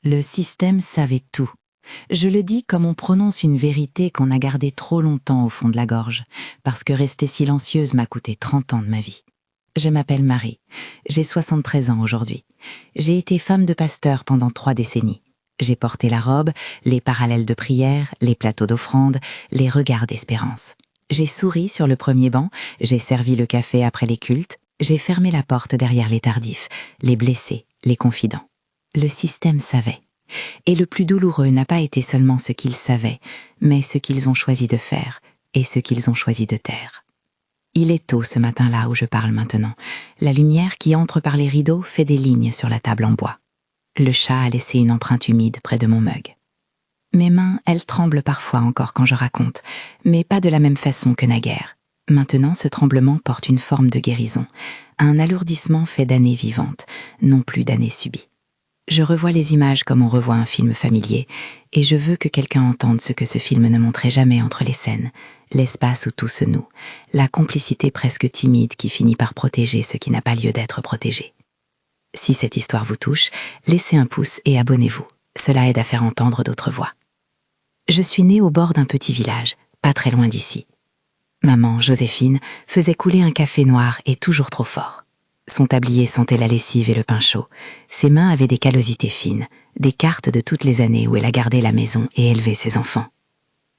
Le système savait tout. Je le dis comme on prononce une vérité qu'on a gardée trop longtemps au fond de la gorge, parce que rester silencieuse m'a coûté 30 ans de ma vie. Je m'appelle Marie. J'ai 73 ans aujourd'hui. J'ai été femme de pasteur pendant 3 décennies. J'ai porté la robe, les parallèles de prière, les plateaux d'offrande, les regards d'espérance. J'ai souri sur le premier banc, j'ai servi le café après les cultes, j'ai fermé la porte derrière les tardifs, les blessés, les confidents. Le système savait. Et le plus douloureux n'a pas été seulement ce qu'ils savaient, mais ce qu'ils ont choisi de faire et ce qu'ils ont choisi de taire. Il est tôt ce matin-là où je parle maintenant. La lumière qui entre par les rideaux fait des lignes sur la table en bois. Le chat a laissé une empreinte humide près de mon mug. Mes mains, elles tremblent parfois encore quand je raconte, mais pas de la même façon que naguère. Maintenant, ce tremblement porte une forme de guérison, un alourdissement fait d'années vivantes, non plus d'années subies. Je revois les images comme on revoit un film familier, et je veux que quelqu'un entende ce que ce film ne montrait jamais entre les scènes, l'espace où tout se noue, la complicité presque timide qui finit par protéger ce qui n'a pas lieu d'être protégé. Si cette histoire vous touche, laissez un pouce et abonnez-vous, cela aide à faire entendre d'autres voix. Je suis née au bord d'un petit village, pas très loin d'ici. Maman, Joséphine, faisait couler un café noir et toujours trop fort. Son tablier sentait la lessive et le pain chaud. Ses mains avaient des callosités fines, des cartes de toutes les années où elle a gardé la maison et élevé ses enfants.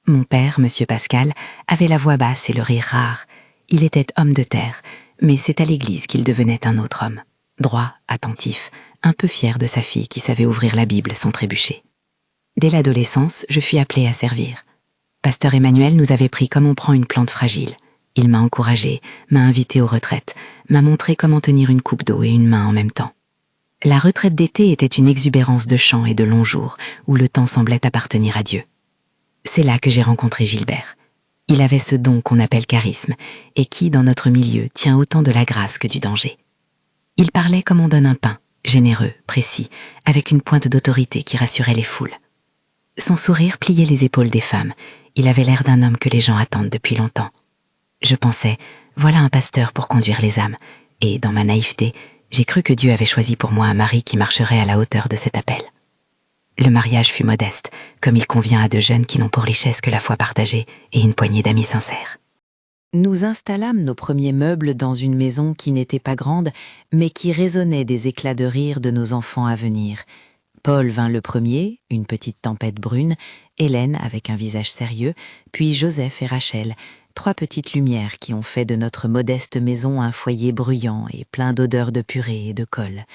Mon père, Monsieur Pascal, avait la voix basse et le rire rare. Il était homme de terre, mais c'est à l'église qu'il devenait un autre homme. Droit, attentif, un peu fier de sa fille qui savait ouvrir la Bible sans trébucher. Dès l'adolescence, je fus appelée à servir. Pasteur Emmanuel nous avait pris comme on prend une plante fragile. Il m'a encouragée, m'a invitée aux retraites, m'a montré comment tenir une coupe d'eau et une main en même temps. La retraite d'été était une exubérance de chants et de longs jours, où le temps semblait appartenir à Dieu. C'est là que j'ai rencontré Gilbert. Il avait ce don qu'on appelle charisme, et qui, dans notre milieu, tient autant de la grâce que du danger. Il parlait comme on donne un pain, généreux, précis, avec une pointe d'autorité qui rassurait les foules. Son sourire pliait les épaules des femmes. Il avait l'air d'un homme que les gens attendent depuis longtemps. Je pensais, voilà un pasteur pour conduire les âmes, et dans ma naïveté, j'ai cru que Dieu avait choisi pour moi un mari qui marcherait à la hauteur de cet appel. Le mariage fut modeste, comme il convient à deux jeunes qui n'ont pour richesse que la foi partagée et une poignée d'amis sincères. Nous installâmes nos premiers meubles dans une maison qui n'était pas grande, mais qui résonnait des éclats de rire de nos enfants à venir. Paul vint le premier, une petite tempête brune, Hélène avec un visage sérieux, puis Joseph et Rachel, 3 petites lumières qui ont fait de notre modeste maison un foyer bruyant et plein d'odeurs de purée et de colle.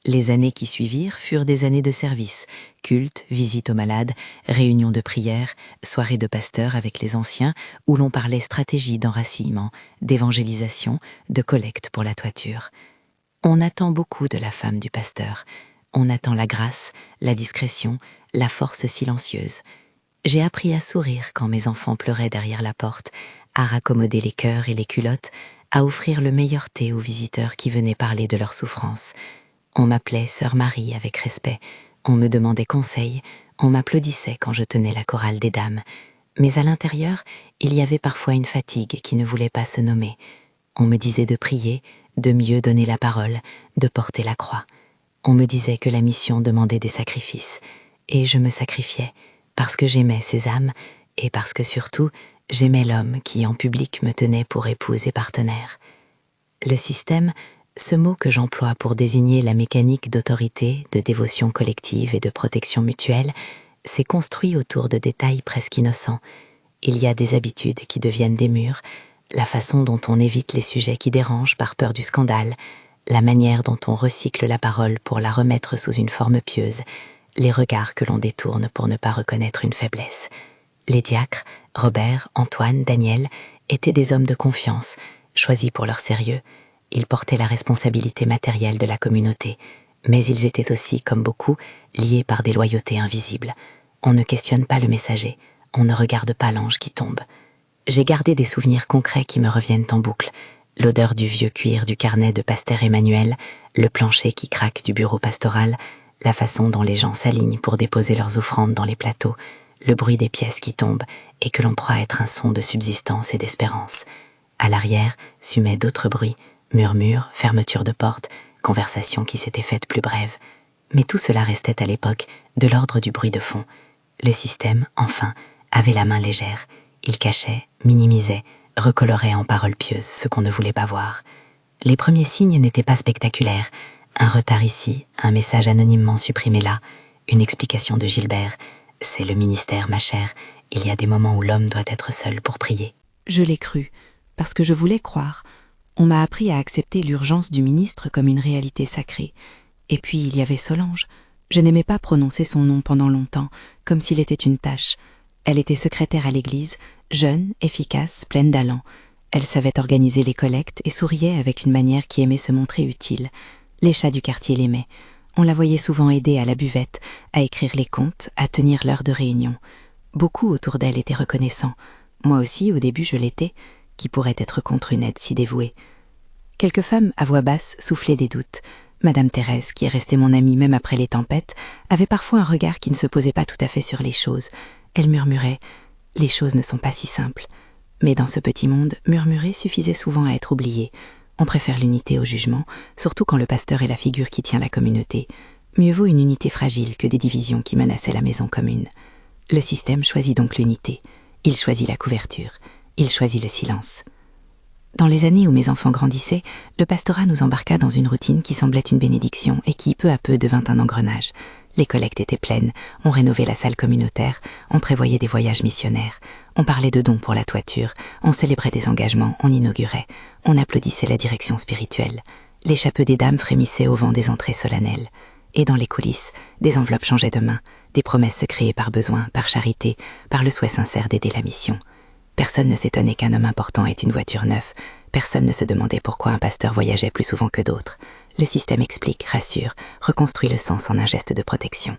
Les années qui suivirent furent des années de service, cultes, visites aux malades, réunions de prière, soirées de pasteurs avec les anciens, où l'on parlait stratégie d'enracinement, d'évangélisation, de collecte pour la toiture. On attend beaucoup de la femme du pasteur. On attend la grâce, la discrétion, la force silencieuse. J'ai appris à sourire quand mes enfants pleuraient derrière la porte, à raccommoder les cœurs et les culottes, à offrir le meilleur thé aux visiteurs qui venaient parler de leurs souffrances. On m'appelait Sœur Marie avec respect, on me demandait conseil, on m'applaudissait quand je tenais la chorale des dames. Mais à l'intérieur, il y avait parfois une fatigue qui ne voulait pas se nommer. On me disait de prier, de mieux donner la parole, de porter la croix. On me disait que la mission demandait des sacrifices, et je me sacrifiais, parce que j'aimais ces âmes, et parce que surtout, j'aimais l'homme qui en public me tenait pour épouse et partenaire. Le système, ce mot que j'emploie pour désigner la mécanique d'autorité, de dévotion collective et de protection mutuelle, s'est construit autour de détails presque innocents. Il y a des habitudes qui deviennent des murs, la façon dont on évite les sujets qui dérangent par peur du scandale, la manière dont on recycle la parole pour la remettre sous une forme pieuse, les regards que l'on détourne pour ne pas reconnaître une faiblesse. Les diacres, Robert, Antoine, Daniel, étaient des hommes de confiance, choisis pour leur sérieux. Ils portaient la responsabilité matérielle de la communauté, mais ils étaient aussi, comme beaucoup, liés par des loyautés invisibles. On ne questionne pas le messager, on ne regarde pas l'ange qui tombe. J'ai gardé des souvenirs concrets qui me reviennent en boucle. L'odeur du vieux cuir du carnet de Pasteur Emmanuel, le plancher qui craque du bureau pastoral, la façon dont les gens s'alignent pour déposer leurs offrandes dans les plateaux, le bruit des pièces qui tombent et que l'on croit être un son de subsistance et d'espérance. À l'arrière, s'humaient d'autres bruits, murmures, fermetures de portes, conversations qui s'étaient faites plus brèves. Mais tout cela restait à l'époque de l'ordre du bruit de fond. Le système, enfin, avait la main légère. Il cachait, minimisait, recolorait en paroles pieuses ce qu'on ne voulait pas voir. Les premiers signes n'étaient pas spectaculaires. Un retard ici, un message anonymement supprimé là, une explication de Gilbert. C'est le ministère, ma chère. Il y a des moments où l'homme doit être seul pour prier. Je l'ai cru, parce que je voulais croire. On m'a appris à accepter l'urgence du ministre comme une réalité sacrée. Et puis il y avait Solange. Je n'aimais pas prononcer son nom pendant longtemps, comme s'il était une tâche. Elle était secrétaire à l'église, jeune, efficace, pleine d'allant. Elle savait organiser les collectes et souriait avec une manière qui aimait se montrer utile. Les chats du quartier l'aimaient. On la voyait souvent aider à la buvette, à écrire les comptes, à tenir l'heure de réunion. Beaucoup autour d'elle étaient reconnaissants. Moi aussi, au début, je l'étais. Qui pourrait être contre une aide si dévouée? Quelques femmes, à voix basse, soufflaient des doutes. Madame Thérèse, qui est restée mon amie même après les tempêtes, avait parfois un regard qui ne se posait pas tout à fait sur les choses. Elle murmurait « Les choses ne sont pas si simples ». Mais dans ce petit monde, murmurer suffisait souvent à être oublié. On préfère l'unité au jugement, surtout quand le pasteur est la figure qui tient la communauté. Mieux vaut une unité fragile que des divisions qui menaçaient la maison commune. Le système choisit donc l'unité. Il choisit la couverture. Il choisit le silence. Dans les années où mes enfants grandissaient, le pastorat nous embarqua dans une routine qui semblait une bénédiction et qui, peu à peu, devint un engrenage. Les collectes étaient pleines, on rénovait la salle communautaire, on prévoyait des voyages missionnaires, on parlait de dons pour la toiture, on célébrait des engagements, on inaugurait, on applaudissait la direction spirituelle. Les chapeaux des dames frémissaient au vent des entrées solennelles. Et dans les coulisses, des enveloppes changeaient de main, des promesses se créaient par besoin, par charité, par le souhait sincère d'aider la mission. Personne ne s'étonnait qu'un homme important ait une voiture neuve. Personne ne se demandait pourquoi un pasteur voyageait plus souvent que d'autres. Le système explique, rassure, reconstruit le sens en un geste de protection.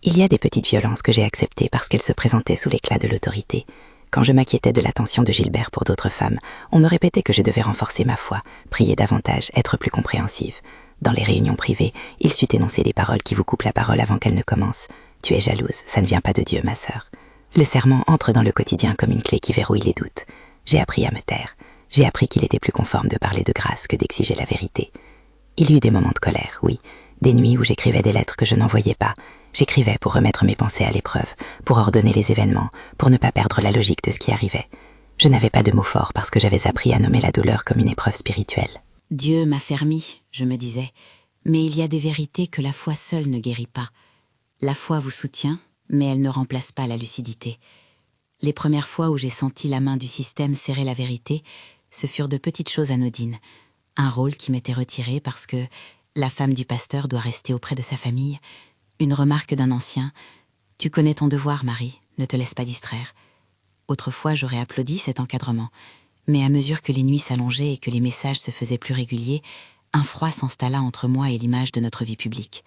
Il y a des petites violences que j'ai acceptées parce qu'elles se présentaient sous l'éclat de l'autorité. Quand je m'inquiétais de l'attention de Gilbert pour d'autres femmes, on me répétait que je devais renforcer ma foi, prier davantage, être plus compréhensive. Dans les réunions privées, il sut énoncer des paroles qui vous coupent la parole avant qu'elle ne commence. « Tu es jalouse, ça ne vient pas de Dieu, ma sœur. » Le serment entre dans le quotidien comme une clé qui verrouille les doutes. J'ai appris à me taire. J'ai appris qu'il était plus conforme de parler de grâce que d'exiger la vérité. Il y eut des moments de colère, oui. Des nuits où j'écrivais des lettres que je n'envoyais pas. J'écrivais pour remettre mes pensées à l'épreuve, pour ordonner les événements, pour ne pas perdre la logique de ce qui arrivait. Je n'avais pas de mots forts parce que j'avais appris à nommer la douleur comme une épreuve spirituelle. Dieu m'a fermi, je me disais, mais il y a des vérités que la foi seule ne guérit pas. La foi vous soutient, mais elle ne remplace pas la lucidité. Les premières fois où j'ai senti la main du système serrer la vérité, ce furent de petites choses anodines. Un rôle qui m'était retiré parce que la femme du pasteur doit rester auprès de sa famille. Une remarque d'un ancien « Tu connais ton devoir, Marie, ne te laisse pas distraire ». Autrefois, j'aurais applaudi cet encadrement. Mais à mesure que les nuits s'allongeaient et que les messages se faisaient plus réguliers, un froid s'installa entre moi et l'image de notre vie publique.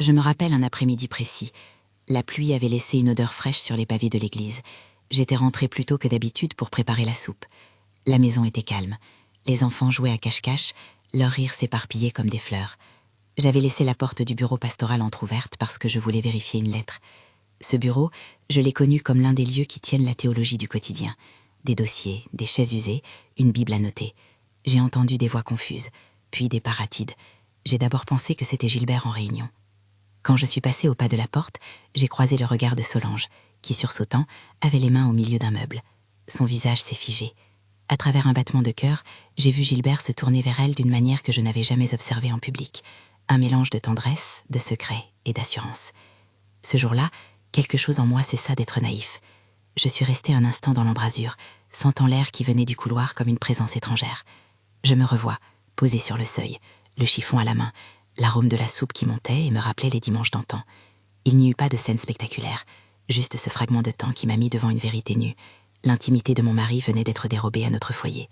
Je me rappelle un après-midi précis. La pluie avait laissé une odeur fraîche sur les pavés de l'église. J'étais rentrée plus tôt que d'habitude pour préparer la soupe. La maison était calme. Les enfants jouaient à cache-cache, leurs rires s'éparpillaient comme des fleurs. J'avais laissé la porte du bureau pastoral entr'ouverte parce que je voulais vérifier une lettre. Ce bureau, je l'ai connu comme l'un des lieux qui tiennent la théologie du quotidien. Des dossiers, des chaises usées, une Bible à noter. J'ai entendu des voix confuses, puis des pas rapides. J'ai d'abord pensé que c'était Gilbert en réunion. Quand je suis passée au pas de la porte, j'ai croisé le regard de Solange, qui, sursautant, avait les mains au milieu d'un meuble. Son visage s'est figé. À travers un battement de cœur, j'ai vu Gilbert se tourner vers elle d'une manière que je n'avais jamais observée en public. Un mélange de tendresse, de secret et d'assurance. Ce jour-là, quelque chose en moi cessa d'être naïf. Je suis restée un instant dans l'embrasure, sentant l'air qui venait du couloir comme une présence étrangère. Je me revois, posée sur le seuil, le chiffon à la main, l'arôme de la soupe qui montait et me rappelait les dimanches d'antan. Il n'y eut pas de scène spectaculaire, juste ce fragment de temps qui m'a mis devant une vérité nue. L'intimité de mon mari venait d'être dérobée à notre foyer.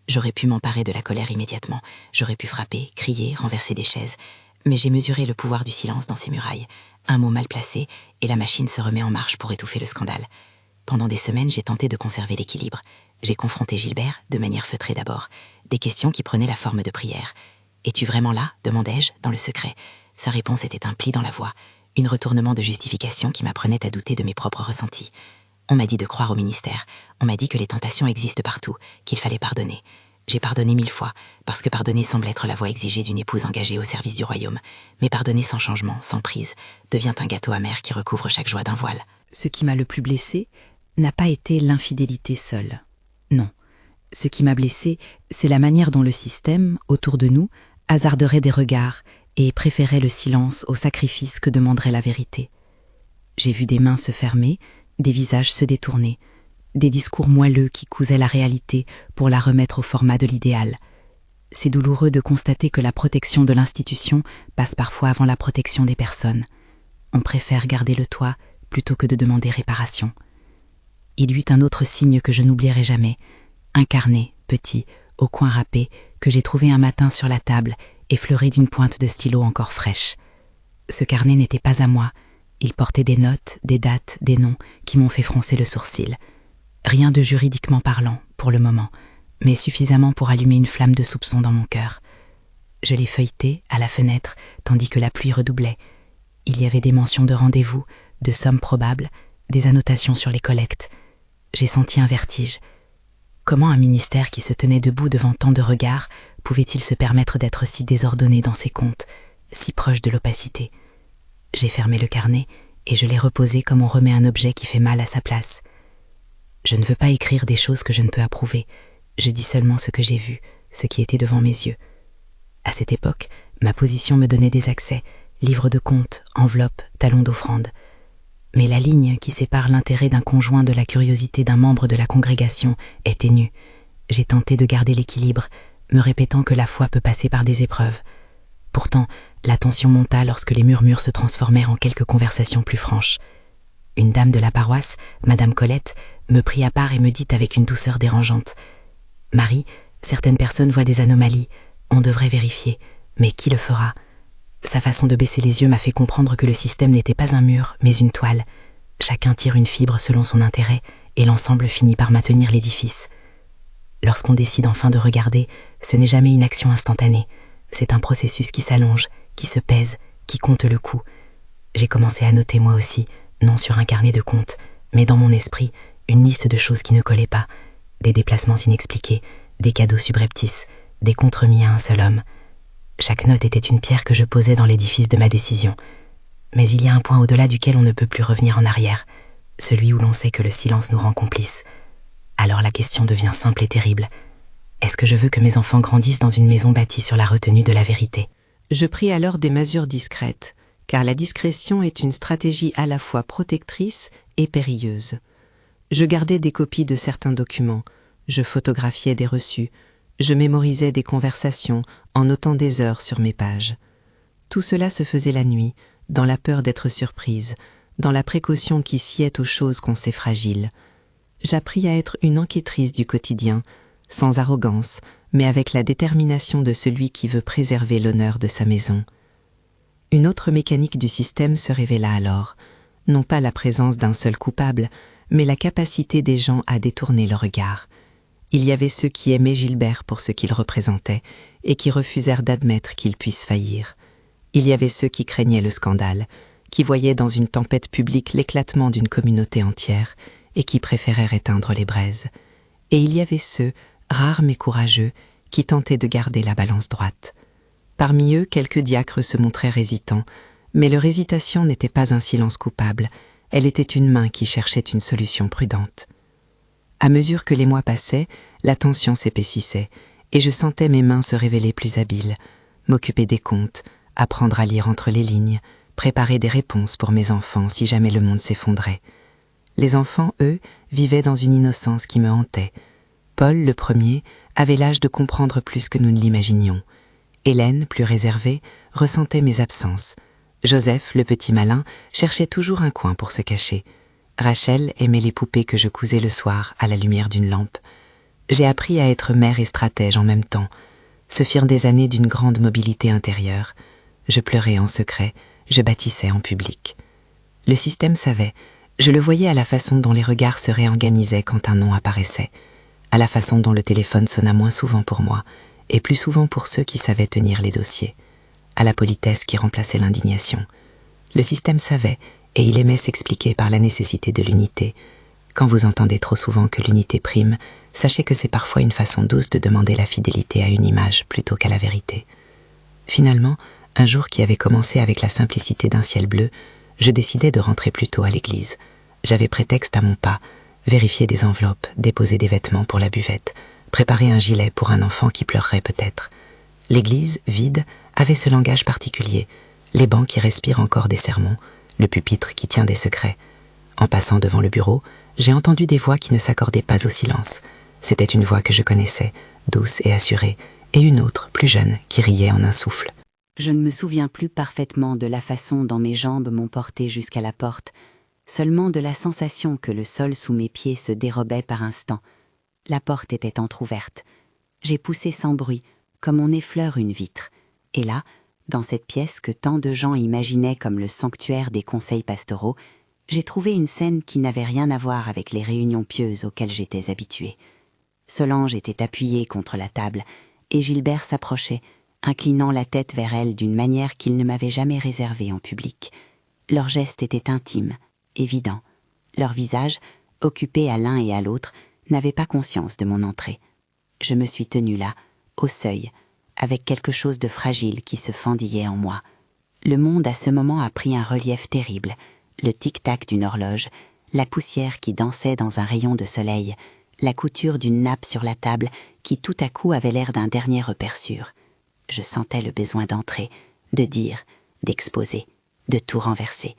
J'aurais pu m'emparer de la colère immédiatement, j'aurais pu frapper, crier, renverser des chaises, mais j'ai mesuré le pouvoir du silence dans ces murailles. Un mot mal placé, et la machine se remet en marche pour étouffer le scandale. Pendant des semaines, j'ai tenté de conserver l'équilibre. J'ai confronté Gilbert, de manière feutrée d'abord, des questions qui prenaient la forme de prières. « Es-tu vraiment là ?» demandai-je, dans le secret. Sa réponse était un pli dans la voix, un retournement de justification qui m'apprenait à douter de mes propres ressentis. On m'a dit de croire au ministère, on m'a dit que les tentations existent partout, qu'il fallait pardonner. J'ai pardonné 1000 fois, parce que pardonner semble être la voie exigée d'une épouse engagée au service du royaume. Mais pardonner sans changement, sans prise, devient un gâteau amer qui recouvre chaque joie d'un voile. Ce qui m'a le plus blessée n'a pas été l'infidélité seule. Non. Ce qui m'a blessée, c'est la manière dont le système, autour de nous, hasarderait des regards et préférait le silence au sacrifice que demanderait la vérité. J'ai vu des mains se fermer, des visages se détourner, des discours moelleux qui cousaient la réalité pour la remettre au format de l'idéal. C'est douloureux de constater que la protection de l'institution passe parfois avant la protection des personnes. On préfère garder le toit plutôt que de demander réparation. Il y eut un autre signe que je n'oublierai jamais, un carnet, petit, au coin râpé, que j'ai trouvé un matin sur la table, effleuré d'une pointe de stylo encore fraîche. Ce carnet n'était pas à moi, il portait des notes, des dates, des noms qui m'ont fait froncer le sourcil. Rien de juridiquement parlant, pour le moment, mais suffisamment pour allumer une flamme de soupçon dans mon cœur. Je l'ai feuilleté, à la fenêtre, tandis que la pluie redoublait. Il y avait des mentions de rendez-vous, de sommes probables, des annotations sur les collectes. J'ai senti un vertige. Comment un ministère qui se tenait debout devant tant de regards pouvait-il se permettre d'être si désordonné dans ses comptes, si proche de l'opacité? J'ai fermé le carnet et je l'ai reposé comme on remet un objet qui fait mal à sa place. Je ne veux pas écrire des choses que je ne peux approuver. Je dis seulement ce que j'ai vu, ce qui était devant mes yeux. À cette époque, ma position me donnait des accès, livres de comptes, enveloppes, talons d'offrande. Mais la ligne qui sépare l'intérêt d'un conjoint de la curiosité d'un membre de la congrégation est ténue. J'ai tenté de garder l'équilibre, me répétant que la foi peut passer par des épreuves. Pourtant, la tension monta lorsque les murmures se transformèrent en quelques conversations plus franches. Une dame de la paroisse, Madame Colette, me prit à part et me dit avec une douceur dérangeante « Marie, certaines personnes voient des anomalies, on devrait vérifier, mais qui le fera ?» Sa façon de baisser les yeux m'a fait comprendre que le système n'était pas un mur, mais une toile. Chacun tire une fibre selon son intérêt, et l'ensemble finit par maintenir l'édifice. Lorsqu'on décide enfin de regarder, ce n'est jamais une action instantanée. C'est un processus qui s'allonge, qui se pèse, qui compte le coup. J'ai commencé à noter moi aussi, non sur un carnet de comptes, mais dans mon esprit, une liste de choses qui ne collaient pas, des déplacements inexpliqués, des cadeaux subreptices, des comptes remis à un seul homme. Chaque note était une pierre que je posais dans l'édifice de ma décision. Mais il y a un point au-delà duquel on ne peut plus revenir en arrière, celui où l'on sait que le silence nous rend complices. Alors la question devient simple et terrible. Est-ce que je veux que mes enfants grandissent dans une maison bâtie sur la retenue de la vérité? Je pris alors des mesures discrètes, car la discrétion est une stratégie à la fois protectrice et périlleuse. Je gardais des copies de certains documents, je photographiais des reçus, je mémorisais des conversations en notant des heures sur mes pages. Tout cela se faisait la nuit, dans la peur d'être surprise, dans la précaution qui sied aux choses qu'on sait fragiles. J'appris à être une enquêtrice du quotidien, sans arrogance, mais avec la détermination de celui qui veut préserver l'honneur de sa maison. Une autre mécanique du système se révéla alors, non pas la présence d'un seul coupable, mais la capacité des gens à détourner le regard. Il y avait ceux qui aimaient Gilbert pour ce qu'il représentait et qui refusèrent d'admettre qu'il puisse faillir. Il y avait ceux qui craignaient le scandale, qui voyaient dans une tempête publique l'éclatement d'une communauté entière et qui préférèrent éteindre les braises. Et il y avait ceux, rares mais courageux, qui tentaient de garder la balance droite. Parmi eux, quelques diacres se montrèrent hésitants, mais leur hésitation n'était pas un silence coupable, elle était une main qui cherchait une solution prudente. À mesure que les mois passaient, la tension s'épaississait, et je sentais mes mains se révéler plus habiles, m'occuper des comptes, apprendre à lire entre les lignes, préparer des réponses pour mes enfants si jamais le monde s'effondrait. Les enfants, eux, vivaient dans une innocence qui me hantait. Paul, le premier, avait l'âge de comprendre plus que nous ne l'imaginions. Hélène, plus réservée, ressentait mes absences. Joseph, le petit malin, cherchait toujours un coin pour se cacher. Rachel aimait les poupées que je cousais le soir à la lumière d'une lampe. J'ai appris à être mère et stratège en même temps. Ce firent des années d'une grande mobilité intérieure. Je pleurais en secret, je bâtissais en public. Le système savait, je le voyais à la façon dont les regards se réorganisaient quand un nom apparaissait, à la façon dont le téléphone sonna moins souvent pour moi, et plus souvent pour ceux qui savaient tenir les dossiers, à la politesse qui remplaçait l'indignation. Le système savait, et il aimait s'expliquer par la nécessité de l'unité. Quand vous entendez trop souvent que l'unité prime, sachez que c'est parfois une façon douce de demander la fidélité à une image plutôt qu'à la vérité. Finalement, un jour qui avait commencé avec la simplicité d'un ciel bleu, je décidai de rentrer plus tôt à l'église. J'avais prétexte à mon pas, vérifier des enveloppes, déposer des vêtements pour la buvette, préparer un gilet pour un enfant qui pleurerait peut-être. L'église, vide, avait ce langage particulier, les bancs qui respirent encore des sermons, le pupitre qui tient des secrets. En passant devant le bureau, j'ai entendu des voix qui ne s'accordaient pas au silence. C'était une voix que je connaissais, douce et assurée, et une autre, plus jeune, qui riait en un souffle. Je ne me souviens plus parfaitement de la façon dont mes jambes m'ont porté jusqu'à la porte, seulement de la sensation que le sol sous mes pieds se dérobait par instants. La porte était entr'ouverte. J'ai poussé sans bruit, comme on effleure une vitre. Et là, dans cette pièce que tant de gens imaginaient comme le sanctuaire des conseils pastoraux, j'ai trouvé une scène qui n'avait rien à voir avec les réunions pieuses auxquelles j'étais habituée. Solange était appuyée contre la table, et Gilbert s'approchait, inclinant la tête vers elle d'une manière qu'il ne m'avait jamais réservée en public. Leurs gestes étaient intimes, évidents. Leurs visages, occupés à l'un et à l'autre, n'avaient pas conscience de mon entrée. Je me suis tenue là, au seuil, avec quelque chose de fragile qui se fendillait en moi. Le monde à ce moment a pris un relief terrible, le tic-tac d'une horloge, la poussière qui dansait dans un rayon de soleil, la couture d'une nappe sur la table qui tout à coup avait l'air d'un dernier repère sûr. Je sentais le besoin d'entrer, de dire, d'exposer, de tout renverser.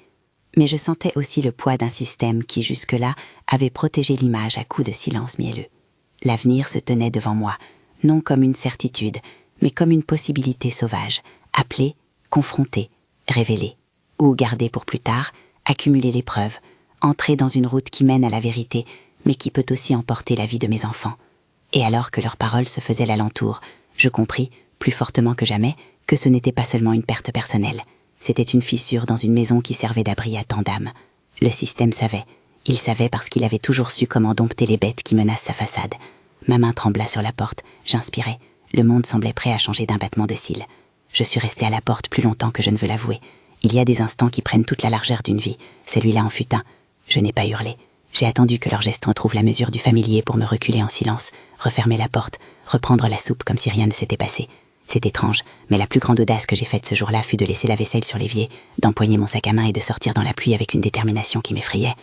Mais je sentais aussi le poids d'un système qui jusque-là avait protégé l'image à coups de silence mielleux. L'avenir se tenait devant moi, non comme une certitude, mais comme une possibilité sauvage, appelée, confrontée, révélée, ou gardée pour plus tard, accumuler les preuves, entrer dans une route qui mène à la vérité, mais qui peut aussi emporter la vie de mes enfants. Et alors que leurs paroles se faisaient l'alentour, je compris, plus fortement que jamais, que ce n'était pas seulement une perte personnelle. C'était une fissure dans une maison qui servait d'abri à tant d'âmes. Le système savait. Il savait parce qu'il avait toujours su comment dompter les bêtes qui menacent sa façade. Ma main trembla sur la porte, j'inspirais. Le monde semblait prêt à changer d'un battement de cils. Je suis restée à la porte plus longtemps que je ne veux l'avouer. Il y a des instants qui prennent toute la largeur d'une vie. Celui-là en fut un. Je n'ai pas hurlé. J'ai attendu que leur geste retrouve la mesure du familier pour me reculer en silence, refermer la porte, reprendre la soupe comme si rien ne s'était passé. C'est étrange, mais la plus grande audace que j'ai faite ce jour-là fut de laisser la vaisselle sur l'évier, d'empoigner mon sac à main et de sortir dans la pluie avec une détermination qui m'effrayait.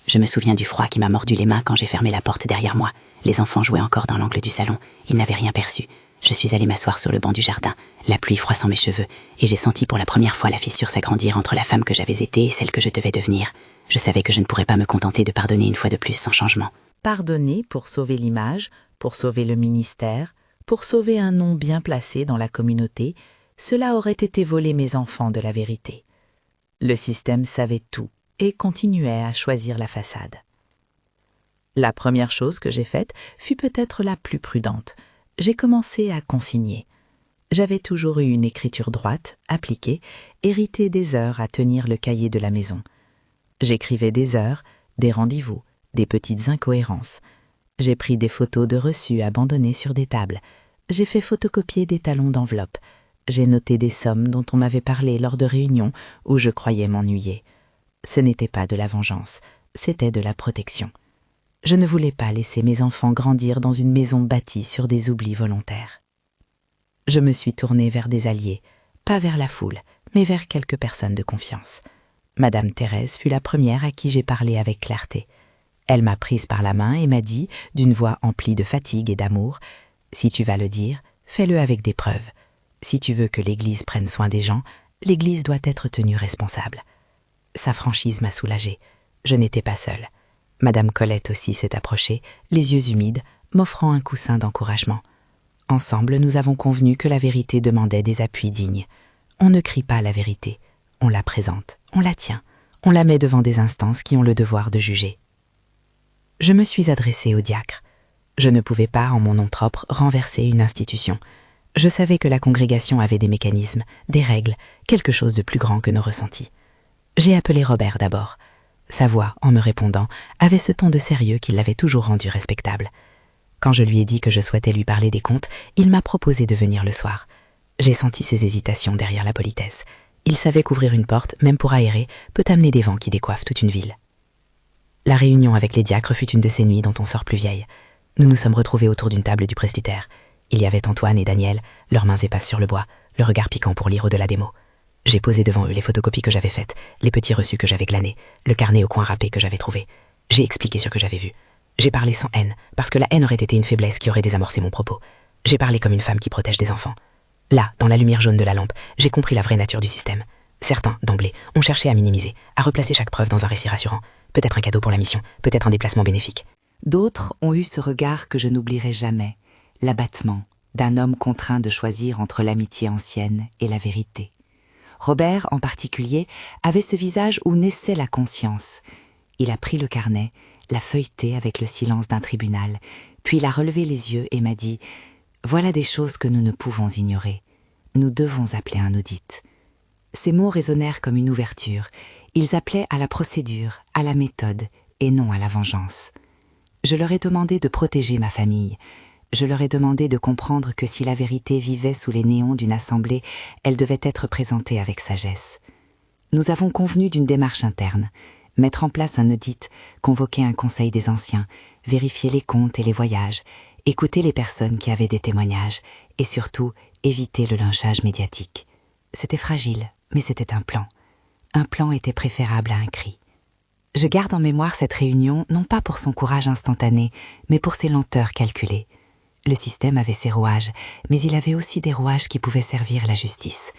Je me souviens du froid qui m'a mordu les mains quand j'ai fermé la porte derrière moi. Les enfants jouaient encore dans l'angle du salon. Ils n'avaient rien perçu. Je suis allée m'asseoir sur le banc du jardin, la pluie froissant mes cheveux, et j'ai senti pour la première fois la fissure s'agrandir entre la femme que j'avais été et celle que je devais devenir. Je savais que je ne pourrais pas me contenter de pardonner une fois de plus sans changement. Pardonner pour sauver l'image, pour sauver le ministère, pour sauver un nom bien placé dans la communauté, cela aurait été voler mes enfants de la vérité. Le système savait tout et continuait à choisir la façade. La première chose que j'ai faite fut peut-être la plus prudente. J'ai commencé à consigner. J'avais toujours eu une écriture droite, appliquée, héritée des heures à tenir le cahier de la maison. J'écrivais des heures, des rendez-vous, des petites incohérences. J'ai pris des photos de reçus abandonnés sur des tables. J'ai fait photocopier des talons d'enveloppe. J'ai noté des sommes dont on m'avait parlé lors de réunions où je croyais m'ennuyer. Ce n'était pas de la vengeance, c'était de la protection. Je ne voulais pas laisser mes enfants grandir dans une maison bâtie sur des oublis volontaires. Je me suis tournée vers des alliés, pas vers la foule, mais vers quelques personnes de confiance. Madame Thérèse fut la première à qui j'ai parlé avec clarté. Elle m'a prise par la main et m'a dit, d'une voix emplie de fatigue et d'amour, « Si tu vas le dire, fais-le avec des preuves. Si tu veux que l'Église prenne soin des gens, l'Église doit être tenue responsable. » Sa franchise m'a soulagée. Je n'étais pas seule. Madame Colette aussi s'est approchée, les yeux humides, m'offrant un coussin d'encouragement. Ensemble, nous avons convenu que la vérité demandait des appuis dignes. On ne crie pas la vérité, on la présente, on la tient, on la met devant des instances qui ont le devoir de juger. Je me suis adressée au diacre. Je ne pouvais pas, en mon nom propre, renverser une institution. Je savais que la congrégation avait des mécanismes, des règles, quelque chose de plus grand que nos ressentis. J'ai appelé Robert d'abord. Sa voix, en me répondant, avait ce ton de sérieux qui l'avait toujours rendu respectable. Quand je lui ai dit que je souhaitais lui parler des comptes, il m'a proposé de venir le soir. J'ai senti ses hésitations derrière la politesse. Il savait qu'ouvrir une porte, même pour aérer, peut amener des vents qui décoiffent toute une ville. La réunion avec les diacres fut une de ces nuits dont on sort plus vieille. Nous nous sommes retrouvés autour d'une table du presbytère. Il y avait Antoine et Daniel, leurs mains épaisses sur le bois, le regard piquant pour lire au-delà des mots. J'ai posé devant eux les photocopies que j'avais faites, les petits reçus que j'avais glanés, le carnet au coin râpé que j'avais trouvé. J'ai expliqué ce que j'avais vu. J'ai parlé sans haine, parce que la haine aurait été une faiblesse qui aurait désamorcé mon propos. J'ai parlé comme une femme qui protège des enfants. Là, dans la lumière jaune de la lampe, j'ai compris la vraie nature du système. Certains, d'emblée, ont cherché à minimiser, à replacer chaque preuve dans un récit rassurant. Peut-être un cadeau pour la mission, peut-être un déplacement bénéfique. D'autres ont eu ce regard que je n'oublierai jamais, l'abattement d'un homme contraint de choisir entre l'amitié ancienne et la vérité. Robert, en particulier, avait ce visage où naissait la conscience. Il a pris le carnet, l'a feuilleté avec le silence d'un tribunal, puis il a relevé les yeux et m'a dit « Voilà des choses que nous ne pouvons ignorer. Nous devons appeler un audit. » Ces mots résonnèrent comme une ouverture. Ils appelaient à la procédure, à la méthode, et non à la vengeance. Je leur ai demandé de protéger ma famille. Je leur ai demandé de comprendre que si la vérité vivait sous les néons d'une assemblée, elle devait être présentée avec sagesse. Nous avons convenu d'une démarche interne, mettre en place un audit, convoquer un conseil des anciens, vérifier les comptes et les voyages, écouter les personnes qui avaient des témoignages, et surtout éviter le lynchage médiatique. C'était fragile, mais c'était un plan. Un plan était préférable à un cri. Je garde en mémoire cette réunion, non pas pour son courage instantané, mais pour ses lenteurs calculées. Le système avait ses rouages, mais il avait aussi des rouages qui pouvaient servir la justice.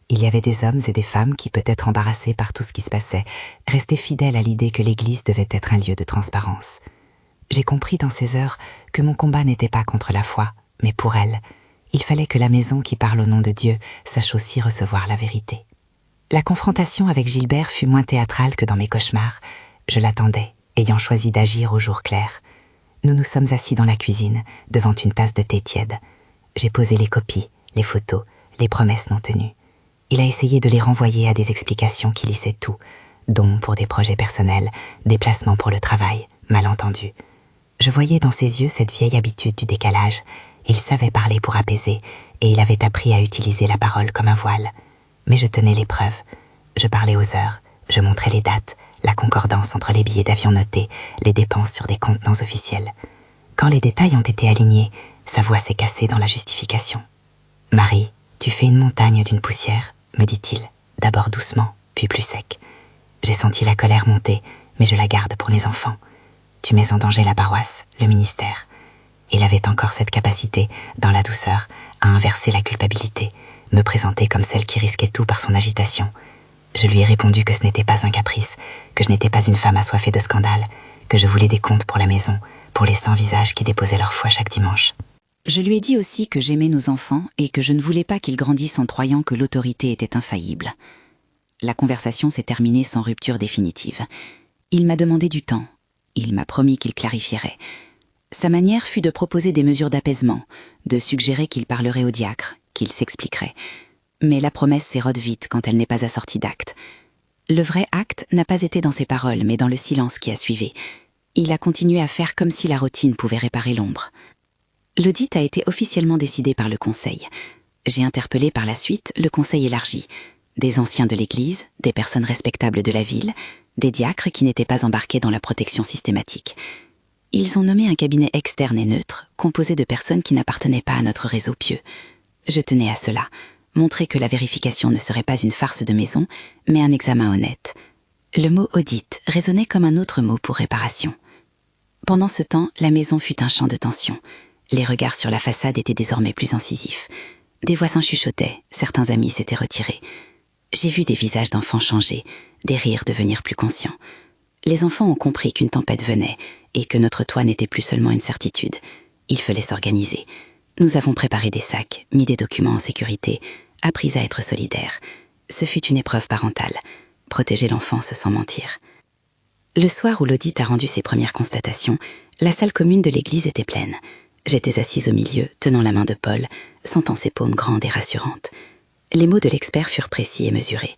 Il y avait des hommes et des femmes qui, peut-être embarrassés par tout ce qui se passait, restaient fidèles à l'idée que l'Église devait être un lieu de transparence. J'ai compris dans ces heures que mon combat n'était pas contre la foi, mais pour elle. Il fallait que la maison qui parle au nom de Dieu sache aussi recevoir la vérité. La confrontation avec Gilbert fut moins théâtrale que dans mes cauchemars. Je l'attendais, ayant choisi d'agir au jour clair. Nous nous sommes assis dans la cuisine, devant une tasse de thé tiède. J'ai posé les copies, les photos, les promesses non tenues. Il a essayé de les renvoyer à des explications qui lissaient tout, dons pour des projets personnels, déplacements pour le travail, malentendus. Je voyais dans ses yeux cette vieille habitude du décalage. Il savait parler pour apaiser, et il avait appris à utiliser la parole comme un voile. Mais je tenais les preuves. Je parlais aux heures, je montrais les dates, la concordance entre les billets d'avion notés, les dépenses sur des comptes non officiels. Quand les détails ont été alignés, sa voix s'est cassée dans la justification. « Marie, tu fais une montagne d'une poussière », me dit-il, d'abord doucement, puis plus sec. J'ai senti la colère monter, mais je la garde pour les enfants. Tu mets en danger la paroisse, le ministère. Il avait encore cette capacité, dans la douceur, à inverser la culpabilité, me présenter comme celle qui risquait tout par son agitation. Je lui ai répondu que ce n'était pas un caprice, que je n'étais pas une femme assoiffée de scandale, que je voulais des comptes pour la maison, pour les 100 visages qui déposaient leur foi chaque dimanche. Je lui ai dit aussi que j'aimais nos enfants et que je ne voulais pas qu'ils grandissent en croyant que l'autorité était infaillible. La conversation s'est terminée sans rupture définitive. Il m'a demandé du temps. Il m'a promis qu'il clarifierait. Sa manière fut de proposer des mesures d'apaisement, de suggérer qu'il parlerait au diacre, qu'il s'expliquerait. Mais la promesse s'érode vite quand elle n'est pas assortie d'actes. Le vrai acte n'a pas été dans ses paroles, mais dans le silence qui a suivi. Il a continué à faire comme si la routine pouvait réparer l'ombre. L'audit a été officiellement décidé par le conseil. J'ai interpellé par la suite le conseil élargi. Des anciens de l'Église, des personnes respectables de la ville, des diacres qui n'étaient pas embarqués dans la protection systématique. Ils ont nommé un cabinet externe et neutre, composé de personnes qui n'appartenaient pas à notre réseau pieux. Je tenais à cela, montrer que la vérification ne serait pas une farce de maison, mais un examen honnête. Le mot « audit » résonnait comme un autre mot pour réparation. Pendant ce temps, la maison fut un champ de tension. Les regards sur la façade étaient désormais plus incisifs. Des voisins chuchotaient, certains amis s'étaient retirés. J'ai vu des visages d'enfants changer, des rires devenir plus conscients. Les enfants ont compris qu'une tempête venait et que notre toit n'était plus seulement une certitude. Il fallait s'organiser. Nous avons préparé des sacs, mis des documents en sécurité, appris à être solidaires. Ce fut une épreuve parentale. Protéger l'enfant sans mentir. Le soir où l'audit a rendu ses premières constatations, la salle commune de l'église était pleine. J'étais assise au milieu, tenant la main de Paul, sentant ses paumes grandes et rassurantes. Les mots de l'expert furent précis et mesurés.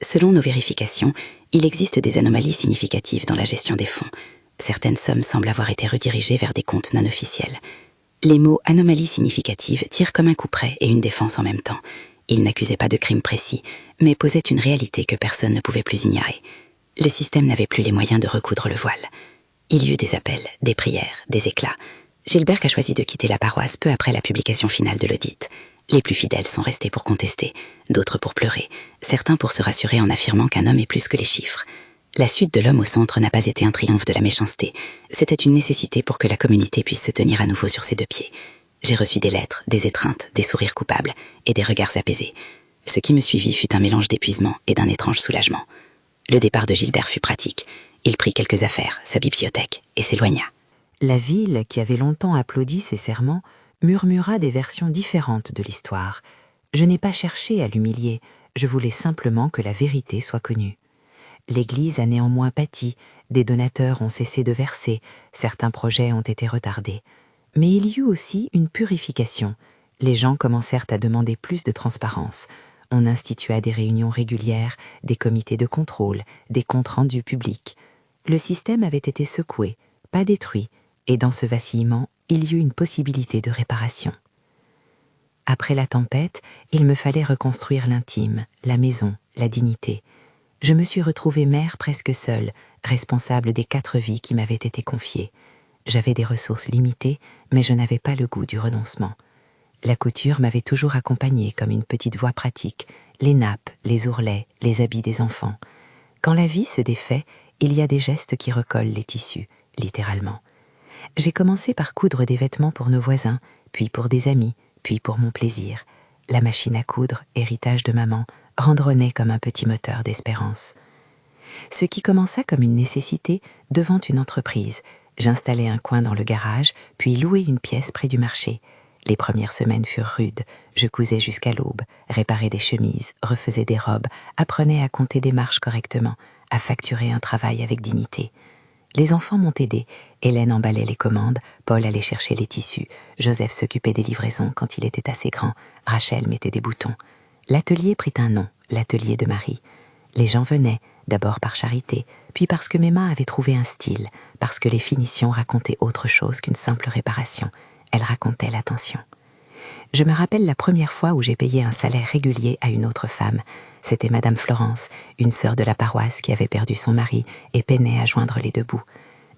Selon nos vérifications, il existe des anomalies significatives dans la gestion des fonds. Certaines sommes semblent avoir été redirigées vers des comptes non officiels. Les mots « anomalie significative » tirent comme un couperet et une défense en même temps. Ils n'accusaient pas de crime précis, mais posaient une réalité que personne ne pouvait plus ignorer. Le système n'avait plus les moyens de recoudre le voile. Il y eut des appels, des prières, des éclats. Gilbert a choisi de quitter la paroisse peu après la publication finale de l'audit. Les plus fidèles sont restés pour contester, d'autres pour pleurer, certains pour se rassurer en affirmant qu'un homme est plus que les chiffres. La suite de l'homme au centre n'a pas été un triomphe de la méchanceté. C'était une nécessité pour que la communauté puisse se tenir à nouveau sur ses deux pieds. J'ai reçu des lettres, des étreintes, des sourires coupables et des regards apaisés. Ce qui me suivit fut un mélange d'épuisement et d'un étrange soulagement. Le départ de Gilbert fut pratique. Il prit quelques affaires, sa bibliothèque, et s'éloigna. La ville, qui avait longtemps applaudi ses serments, murmura des versions différentes de l'histoire. Je n'ai pas cherché à l'humilier, je voulais simplement que la vérité soit connue. L'Église a néanmoins pâti, des donateurs ont cessé de verser, certains projets ont été retardés. Mais il y eut aussi une purification. Les gens commencèrent à demander plus de transparence. On institua des réunions régulières, des comités de contrôle, des comptes rendus publics. Le système avait été secoué, pas détruit, et dans ce vacillement, il y eut une possibilité de réparation. Après la tempête, il me fallait reconstruire l'intime, la maison, la dignité. Je me suis retrouvée mère presque seule, responsable des 4 vies qui m'avaient été confiées. J'avais des ressources limitées, mais je n'avais pas le goût du renoncement. La couture m'avait toujours accompagnée comme une petite voix pratique, les nappes, les ourlets, les habits des enfants. Quand la vie se défait, il y a des gestes qui recollent les tissus, littéralement. J'ai commencé par coudre des vêtements pour nos voisins, puis pour des amis, puis pour mon plaisir. La machine à coudre, héritage de maman, ronronnait comme un petit moteur d'espérance. Ce qui commença comme une nécessité devint une entreprise. J'installai un coin dans le garage, puis louai une pièce près du marché. Les premières semaines furent rudes. Je cousais jusqu'à l'aube, réparais des chemises, refaisais des robes, apprenais à compter des marches correctement, à facturer un travail avec dignité. Les enfants m'ont aidé. Hélène emballait les commandes, Paul allait chercher les tissus, Joseph s'occupait des livraisons quand il était assez grand, Rachel mettait des boutons. L'atelier prit un nom, l'atelier de Marie. Les gens venaient, d'abord par charité, puis parce que mes mains avaient trouvé un style, parce que les finitions racontaient autre chose qu'une simple réparation. Elles racontaient l'attention. Je me rappelle la première fois où j'ai payé un salaire régulier à une autre femme. C'était Madame Florence, une sœur de la paroisse qui avait perdu son mari et peinait à joindre les deux bouts.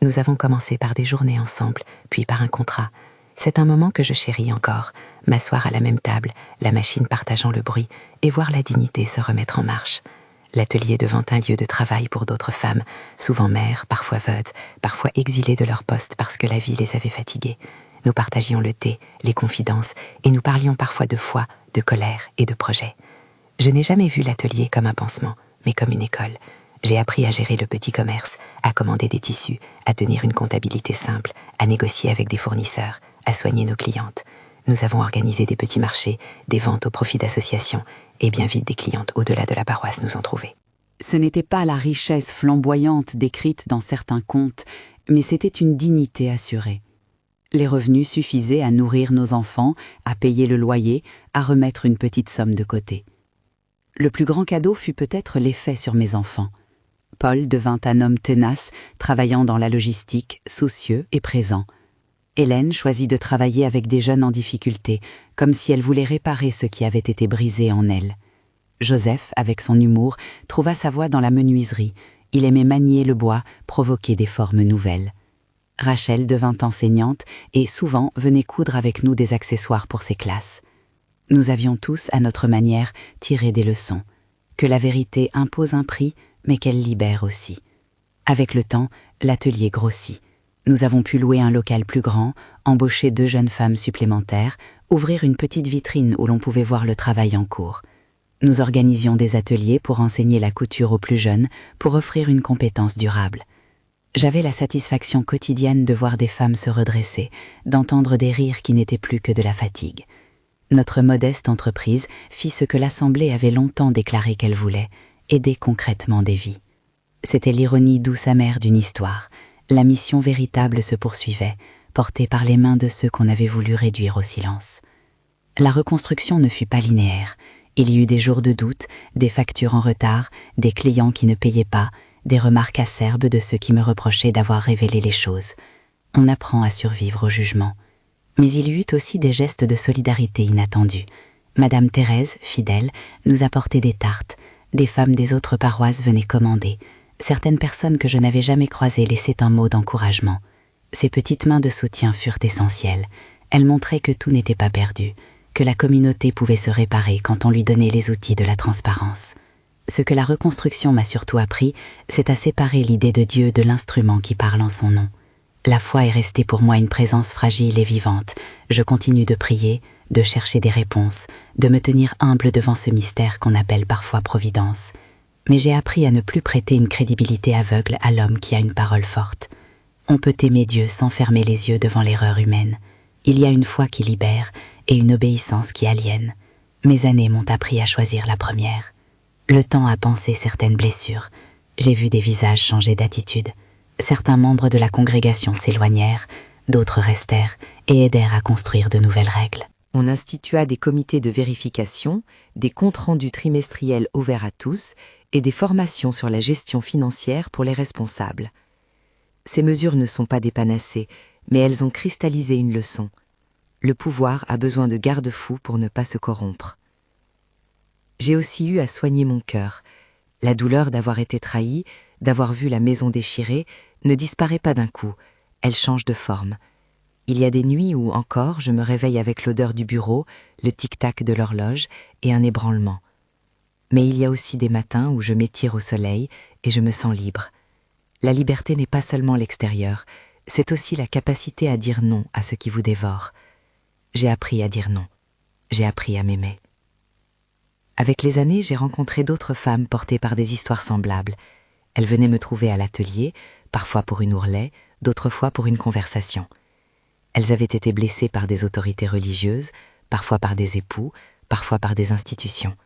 Nous avons commencé par des journées ensemble, puis par un contrat. C'est un moment que je chéris encore, m'asseoir à la même table, la machine partageant le bruit, et voir la dignité se remettre en marche. L'atelier devint un lieu de travail pour d'autres femmes, souvent mères, parfois veuves, parfois exilées de leur poste parce que la vie les avait fatiguées. Nous partagions le thé, les confidences, et nous parlions parfois de foi, de colère et de projets. Je n'ai jamais vu l'atelier comme un pansement, mais comme une école. J'ai appris à gérer le petit commerce, à commander des tissus, à tenir une comptabilité simple, à négocier avec des fournisseurs, à soigner nos clientes. Nous avons organisé des petits marchés, des ventes au profit d'associations, et bien vite des clientes au-delà de la paroisse nous ont trouvés. Ce n'était pas la richesse flamboyante décrite dans certains contes, mais c'était une dignité assurée. Les revenus suffisaient à nourrir nos enfants, à payer le loyer, à remettre une petite somme de côté. Le plus grand cadeau fut peut-être l'effet sur mes enfants. Paul devint un homme tenace, travaillant dans la logistique, soucieux et présent. Hélène choisit de travailler avec des jeunes en difficulté, comme si elle voulait réparer ce qui avait été brisé en elle. Joseph, avec son humour, trouva sa voie dans la menuiserie. Il aimait manier le bois, provoquer des formes nouvelles. Rachel devint enseignante et souvent venait coudre avec nous des accessoires pour ses classes. Nous avions tous, à notre manière, tiré des leçons. Que la vérité impose un prix, mais qu'elle libère aussi. Avec le temps, l'atelier grossit. Nous avons pu louer un local plus grand, embaucher 2 jeunes femmes supplémentaires, ouvrir une petite vitrine où l'on pouvait voir le travail en cours. Nous organisions des ateliers pour enseigner la couture aux plus jeunes, pour offrir une compétence durable. J'avais la satisfaction quotidienne de voir des femmes se redresser, d'entendre des rires qui n'étaient plus que de la fatigue. Notre modeste entreprise fit ce que l'Assemblée avait longtemps déclaré qu'elle voulait, aider concrètement des vies. C'était l'ironie douce amère d'une histoire. La mission véritable se poursuivait, portée par les mains de ceux qu'on avait voulu réduire au silence. La reconstruction ne fut pas linéaire. Il y eut des jours de doute, des factures en retard, des clients qui ne payaient pas, des remarques acerbes de ceux qui me reprochaient d'avoir révélé les choses. On apprend à survivre au jugement. Mais il y eut aussi des gestes de solidarité inattendus. Madame Thérèse, fidèle, nous apportait des tartes. Des femmes des autres paroisses venaient commander. Certaines personnes que je n'avais jamais croisées laissaient un mot d'encouragement. Ces petites mains de soutien furent essentielles. Elles montraient que tout n'était pas perdu, que la communauté pouvait se réparer quand on lui donnait les outils de la transparence. Ce que la reconstruction m'a surtout appris, c'est à séparer l'idée de Dieu de l'instrument qui parle en son nom. La foi est restée pour moi une présence fragile et vivante. Je continue de prier, de chercher des réponses, de me tenir humble devant ce mystère qu'on appelle parfois providence. Mais j'ai appris à ne plus prêter une crédibilité aveugle à l'homme qui a une parole forte. On peut aimer Dieu sans fermer les yeux devant l'erreur humaine. Il y a une foi qui libère et une obéissance qui aliène. Mes années m'ont appris à choisir la première. Le temps a pansé certaines blessures. J'ai vu des visages changer d'attitude. Certains membres de la congrégation s'éloignèrent, d'autres restèrent et aidèrent à construire de nouvelles règles. On institua des comités de vérification, des comptes rendus trimestriels ouverts à tous et des formations sur la gestion financière pour les responsables. Ces mesures ne sont pas des panacées, mais elles ont cristallisé une leçon. Le pouvoir a besoin de garde-fous pour ne pas se corrompre. J'ai aussi eu à soigner mon cœur. La douleur d'avoir été trahi, d'avoir vu la maison déchirée, ne disparaît pas d'un coup, elle change de forme. Il y a des nuits où encore je me réveille avec l'odeur du bureau, le tic-tac de l'horloge et un ébranlement. Mais il y a aussi des matins où je m'étire au soleil et je me sens libre. La liberté n'est pas seulement l'extérieur, c'est aussi la capacité à dire non à ce qui vous dévore. J'ai appris à dire non. J'ai appris à m'aimer. Avec les années, j'ai rencontré d'autres femmes portées par des histoires semblables. Elles venaient me trouver à l'atelier, parfois pour une ourlet, d'autres fois pour une conversation. Elles avaient été blessées par des autorités religieuses, parfois par des époux, parfois par des institutions.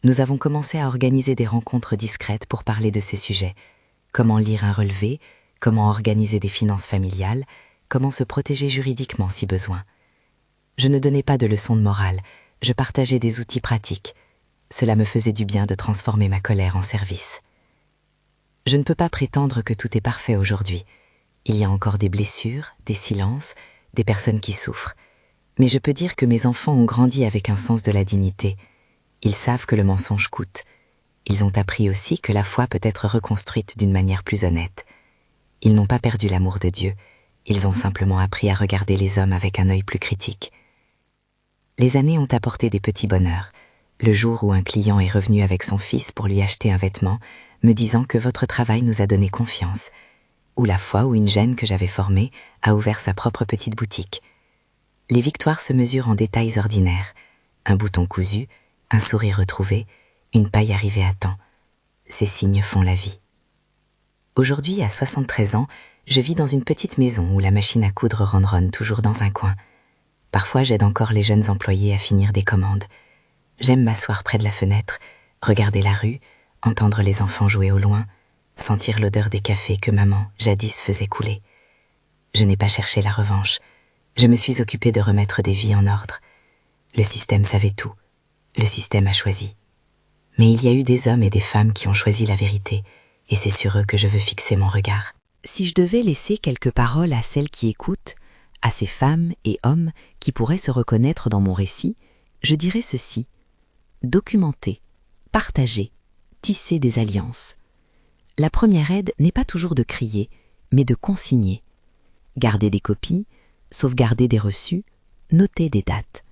Nous avons commencé à organiser des rencontres discrètes pour parler de ces sujets. Comment lire un relevé, comment organiser des finances familiales, comment se protéger juridiquement si besoin. Je ne donnais pas de leçons de morale, je partageais des outils pratiques. Cela me faisait du bien de transformer ma colère en service. Je ne peux pas prétendre que tout est parfait aujourd'hui. Il y a encore des blessures, des silences, des personnes qui souffrent. Mais je peux dire que mes enfants ont grandi avec un sens de la dignité. Ils savent que le mensonge coûte. Ils ont appris aussi que la foi peut être reconstruite d'une manière plus honnête. Ils n'ont pas perdu l'amour de Dieu. Ils ont simplement appris à regarder les hommes avec un œil plus critique. Les années ont apporté des petits bonheurs. Le jour où un client est revenu avec son fils pour lui acheter un vêtement, me disant que votre travail nous a donné confiance, ou la fois où une jeune que j'avais formée a ouvert sa propre petite boutique. Les victoires se mesurent en détails ordinaires. Un bouton cousu, un sourire retrouvé, une paille arrivée à temps. Ces signes font la vie. Aujourd'hui, à 73 ans, je vis dans une petite maison où la machine à coudre ronronne toujours dans un coin. Parfois, j'aide encore les jeunes employés à finir des commandes. J'aime m'asseoir près de la fenêtre, regarder la rue, entendre les enfants jouer au loin, sentir l'odeur des cafés que maman, jadis, faisait couler. Je n'ai pas cherché la revanche. Je me suis occupée de remettre des vies en ordre. Le système savait tout. Le système a choisi. Mais il y a eu des hommes et des femmes qui ont choisi la vérité, et c'est sur eux que je veux fixer mon regard. Si je devais laisser quelques paroles à celles qui écoutent, à ces femmes et hommes qui pourraient se reconnaître dans mon récit, je dirais ceci. Documenter, partager, tisser des alliances. La première aide n'est pas toujours de crier, mais de consigner. Garder des copies, sauvegarder des reçus, noter des dates.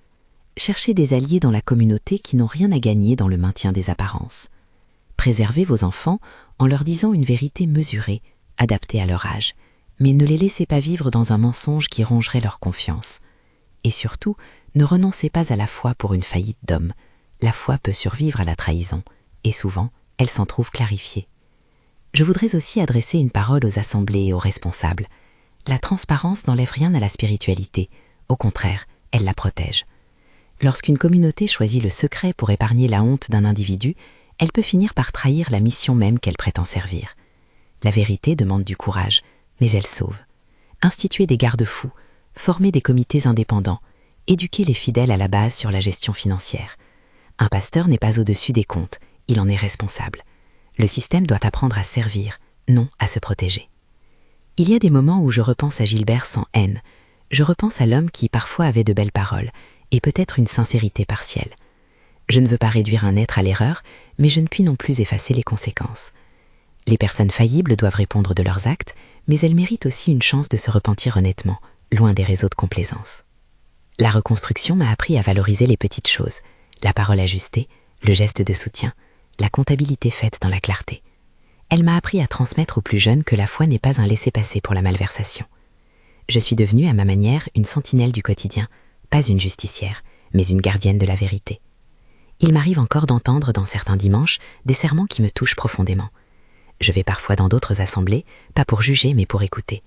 Chercher des alliés dans la communauté qui n'ont rien à gagner dans le maintien des apparences. Préservez vos enfants en leur disant une vérité mesurée, adaptée à leur âge, mais ne les laissez pas vivre dans un mensonge qui rongerait leur confiance. Et surtout, ne renoncez pas à la foi pour une faillite d'homme. La foi peut survivre à la trahison, et souvent, elle s'en trouve clarifiée. Je voudrais aussi adresser une parole aux assemblées et aux responsables. La transparence n'enlève rien à la spiritualité, au contraire, elle la protège. Lorsqu'une communauté choisit le secret pour épargner la honte d'un individu, elle peut finir par trahir la mission même qu'elle prétend servir. La vérité demande du courage, mais elle sauve. Instituer des garde-fous, former des comités indépendants, éduquer les fidèles à la base sur la gestion financière. Un pasteur n'est pas au-dessus des comptes, il en est responsable. Le système doit apprendre à servir, non à se protéger. Il y a des moments où je repense à Gilbert sans haine. Je repense à l'homme qui parfois avait de belles paroles, et peut-être une sincérité partielle. Je ne veux pas réduire un être à l'erreur, mais je ne puis non plus effacer les conséquences. Les personnes faillibles doivent répondre de leurs actes, mais elles méritent aussi une chance de se repentir honnêtement, loin des réseaux de complaisance. La reconstruction m'a appris à valoriser les petites choses, la parole ajustée, le geste de soutien, la comptabilité faite dans la clarté. Elle m'a appris à transmettre aux plus jeunes que la foi n'est pas un laissez-passer pour la malversation. Je suis devenue, à ma manière, une sentinelle du quotidien, pas une justicière, mais une gardienne de la vérité. Il m'arrive encore d'entendre dans certains dimanches des sermons qui me touchent profondément. Je vais parfois dans d'autres assemblées, pas pour juger mais pour écouter.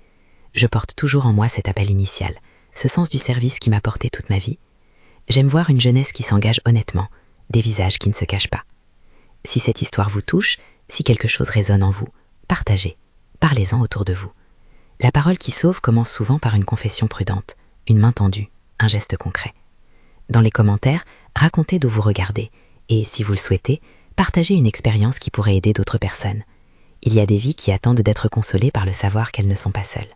Je porte toujours en moi cet appel initial, ce sens du service qui m'a porté toute ma vie. J'aime voir une jeunesse qui s'engage honnêtement, des visages qui ne se cachent pas. Si cette histoire vous touche, si quelque chose résonne en vous, partagez, parlez-en autour de vous. La parole qui sauve commence souvent par une confession prudente, une main tendue, un geste concret. Dans les commentaires, racontez d'où vous regardez et, si vous le souhaitez, partagez une expérience qui pourrait aider d'autres personnes. Il y a des vies qui attendent d'être consolées par le savoir qu'elles ne sont pas seules.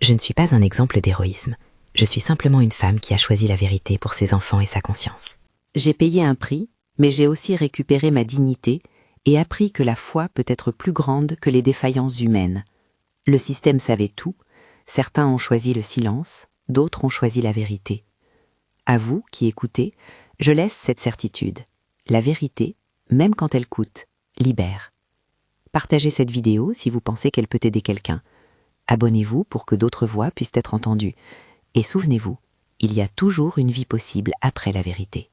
Je ne suis pas un exemple d'héroïsme. Je suis simplement une femme qui a choisi la vérité pour ses enfants et sa conscience. J'ai payé un prix, mais j'ai aussi récupéré ma dignité et appris que la foi peut être plus grande que les défaillances humaines. Le système savait tout, certains ont choisi le silence, d'autres ont choisi la vérité. À vous qui écoutez, je laisse cette certitude. La vérité, même quand elle coûte, libère. Partagez cette vidéo si vous pensez qu'elle peut aider quelqu'un. Abonnez-vous pour que d'autres voix puissent être entendues. Et souvenez-vous, il y a toujours une vie possible après la vérité.